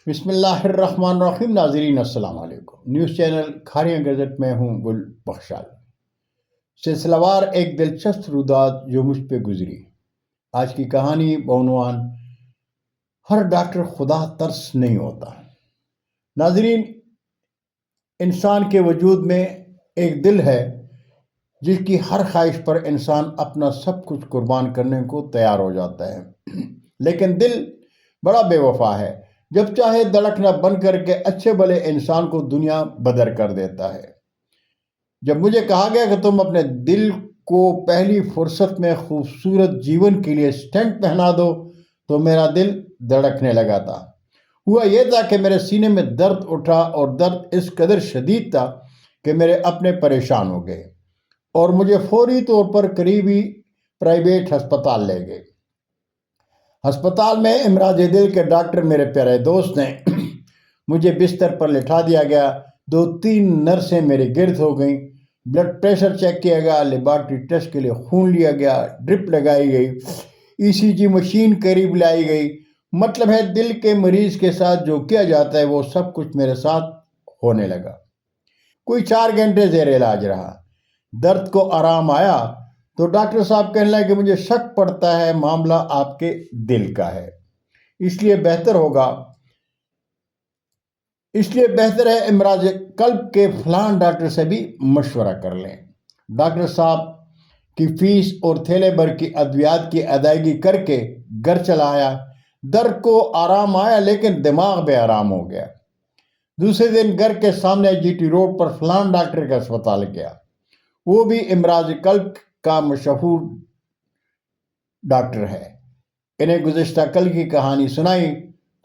بسم اللہ الرحمن الرحیم. ناظرین السلام علیکم. نیوز چینل کھاریاں گزٹ میں ہوں گل بخشال. سلسلہ وار ایک دلچسپ رودات جو مجھ پہ گزری. آج کی کہانی بعنوان ہر ڈاکٹر خدا ترس نہیں ہوتا. ناظرین، انسان کے وجود میں ایک دل ہے جس کی ہر خواہش پر انسان اپنا سب کچھ قربان کرنے کو تیار ہو جاتا ہے. لیکن دل بڑا بے وفا ہے. جب چاہے دھڑکنا بند کر کے اچھے بھلے انسان کو دنیا بدر کر دیتا ہے. جب مجھے کہا گیا کہ تم اپنے دل کو پہلی فرصت میں خوبصورت جیون کے لیے سٹنٹ پہنا دو تو میرا دل دھڑکنے لگا تھا. ہوا یہ تھا کہ میرے سینے میں درد اٹھا اور درد اس قدر شدید تھا کہ میرے اپنے پریشان ہو گئے اور مجھے فوری طور پر قریبی پرائیویٹ ہسپتال لے گئے. ہسپتال میں امراض دل کے ڈاکٹر میرے پیارے دوست نے مجھے بستر پر لٹھا دیا گیا. 2-3 نرسیں میرے گرد ہو گئیں. بلڈ پریشر چیک کیا گیا، لیبارٹری ٹیسٹ کے لیے خون لیا گیا، ڈرپ لگائی گئی، ECG مشین قریب لائی گئی. مطلب ہے دل کے مریض کے ساتھ جو کیا جاتا ہے وہ سب کچھ میرے ساتھ ہونے لگا. کوئی 4 گھنٹے زیر علاج رہا. درد کو آرام آیا تو ڈاکٹر صاحب کہنے لگے کہ مجھے شک پڑتا ہے معاملہ آپ کے دل کا ہے، اس لیے بہتر ہے امراض قلب کے فلاں ڈاکٹر سے بھی مشورہ کر لیں. ڈاکٹر صاحب کی فیس اور تھیلے بھر کی ادویات کی ادائیگی کر کے گھر چلا آیا. درد کو آرام آیا لیکن دماغ بے آرام ہو گیا. دوسرے دن گھر کے سامنے GT روڈ پر فلاں ڈاکٹر کا اسپتال گیا. وہ بھی امراض قلب کا مشہور ڈاکٹر ہے. انہیں گزشتہ کل کی کہانی سنائی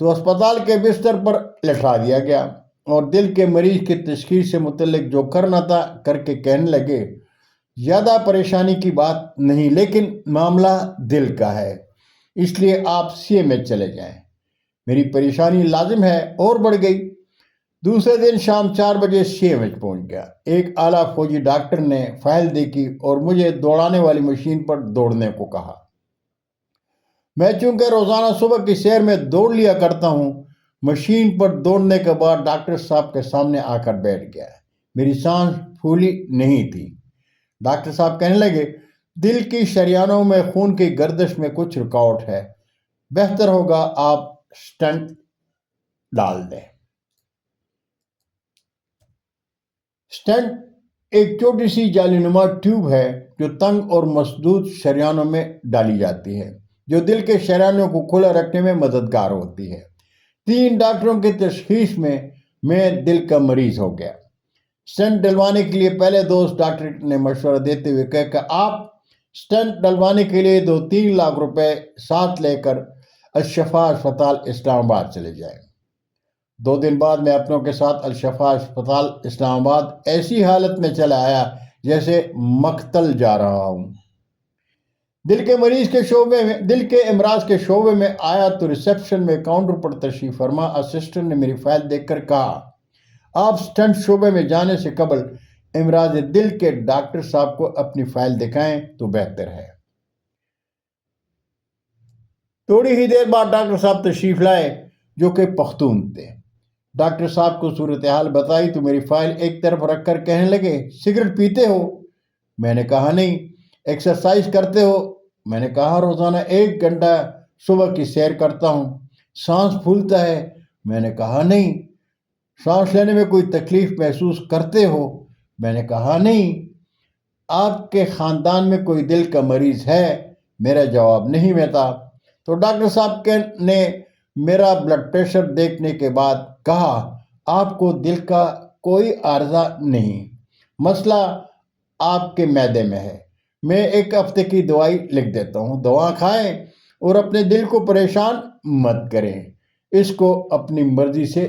تو اسپتال کے بستر پر لٹھا دیا گیا اور دل کے مریض کی تشخیص سے متعلق جو کرنا تھا کر کے کہنے لگے زیادہ پریشانی کی بات نہیں لیکن معاملہ دل کا ہے، اس لیے آپ CMH چلے جائیں. میری پریشانی لازم ہے اور بڑھ گئی. دوسرے دن شام 4 بجے CMH پہنچ گیا. ایک اعلیٰ فوجی ڈاکٹر نے فائل دیکھی اور مجھے دوڑانے والی مشین پر دوڑنے کو کہا. میں چونکہ روزانہ صبح کی سیر میں دوڑ لیا کرتا ہوں، مشین پر دوڑنے کے بعد ڈاکٹر صاحب کے سامنے آ کر بیٹھ گیا. میری سانس پھولی نہیں تھی. ڈاکٹر صاحب کہنے لگے دل کی شریانوں میں خون کی گردش میں کچھ رکاوٹ ہے، بہتر ہوگا آپ سٹنٹ ڈال دیں. سٹنٹ ایک چھوٹی سی جالی نما ٹیوب ہے جو تنگ اور مسدود شریانوں میں ڈالی جاتی ہے، جو دل کے شریانوں کو کھلا رکھنے میں مددگار ہوتی ہے. 3 ڈاکٹروں کی تشخیص میں دل کا مریض ہو گیا. سٹنٹ ڈلوانے کے لیے پہلے دوست ڈاکٹر نے مشورہ دیتے ہوئے کہا کہ آپ سٹنٹ ڈلوانے کے لیے 2-3 لاکھ روپے ساتھ لے کر الشفا اسپتال اسلام آباد چلے جائیں. 2 دن بعد میں اپنوں کے ساتھ الشفا اسپتال اسلام آباد ایسی حالت میں چلا آیا جیسے مقتل جا رہا ہوں. دل کے امراض کے شعبے میں آیا تو ریسیپشن میں کاؤنٹر پر تشریف فرما اسسٹنٹ نے میری فائل دیکھ کر کہا آپ سٹنٹ شعبے میں جانے سے قبل امراض دل کے ڈاکٹر صاحب کو اپنی فائل دکھائیں تو بہتر ہے. تھوڑی ہی دیر بعد ڈاکٹر صاحب تشریف لائے جو کہ پختون تھے. ڈاکٹر صاحب کو صورتحال بتائی تو میری فائل ایک طرف رکھ کر کہنے لگے سگریٹ پیتے ہو؟ میں نے کہا نہیں. ایکسرسائز کرتے ہو؟ میں نے کہا روزانہ 1 گھنٹہ صبح کی سیر کرتا ہوں. سانس پھولتا ہے؟ میں نے کہا نہیں. سانس لینے میں کوئی تکلیف محسوس کرتے ہو؟ میں نے کہا نہیں. آپ کے خاندان میں کوئی دل کا مریض ہے؟ میرا جواب نہیں میں تھا. تو ڈاکٹر صاحب نے میرا بلڈ پریشر دیکھنے کے بعد کہا آپ کو دل کا کوئی عارضہ نہیں، مسئلہ آپ کے معدے میں ہے. میں 1 ہفتے کی دوائی لکھ دیتا ہوں، دوا کھائیں اور اپنے دل کو پریشان مت کریں، اس کو اپنی مرضی سے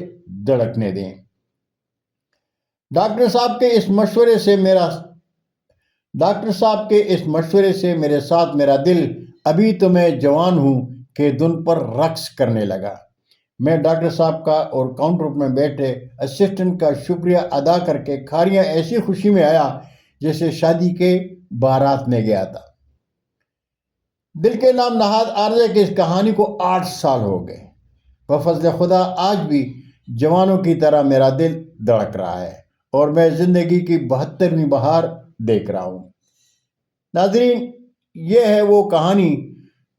دھڑکنے دیں. ڈاکٹر صاحب کے اس مشورے سے میرے ساتھ میرا دل ابھی تو میں جوان ہوں کہ دن پر رقص کرنے لگا. میں ڈاکٹر صاحب کا اور کاؤنٹر میں بیٹھے اسسٹنٹ کا شکریہ ادا کر کے کھاریاں ایسی خوشی میں آیا جیسے شادی کے بارات میں گیا تھا. دل کے نام نہاد عارضے کی اس کہانی کو 8 سال ہو گئے. بفضل خدا آج بھی جوانوں کی طرح میرا دل دھڑک رہا ہے اور میں زندگی کی 72ویں بہار دیکھ رہا ہوں۔ ناظرین، یہ ہے وہ کہانی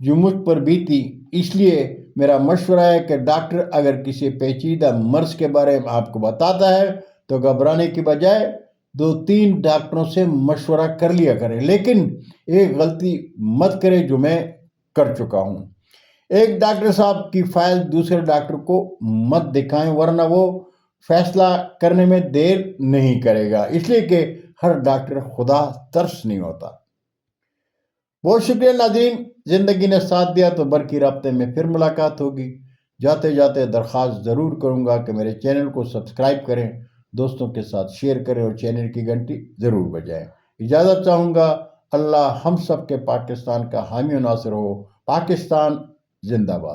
جو مجھ پر بیتی، اس لیے میرا مشورہ ہے کہ ڈاکٹر اگر کسی پیچیدہ مرض کے بارے میں آپ کو بتاتا ہے تو گھبرانے کی بجائے 2-3 ڈاکٹروں سے مشورہ کر لیا کریں، لیکن ایک غلطی مت کریں جو میں کر چکا ہوں۔ ایک ڈاکٹر صاحب کی فائل دوسرے ڈاکٹر کو مت دکھائیں، ورنہ وہ فیصلہ کرنے میں دیر نہیں کرے گا، اس لیے کہ ہر ڈاکٹر خدا ترس نہیں ہوتا۔ بہت شکریہ ناظرین، زندگی نے ساتھ دیا تو برقی رابطے میں پھر ملاقات ہوگی۔ جاتے جاتے درخواست ضرور کروں گا کہ میرے چینل کو سبسکرائب کریں، دوستوں کے ساتھ شیئر کریں اور چینل کی گھنٹی ضرور بجائیں۔ اجازت چاہوں گا۔ اللہ ہم سب کے پاکستان کا حامی و ناصر ہو۔ پاکستان زندہ باد۔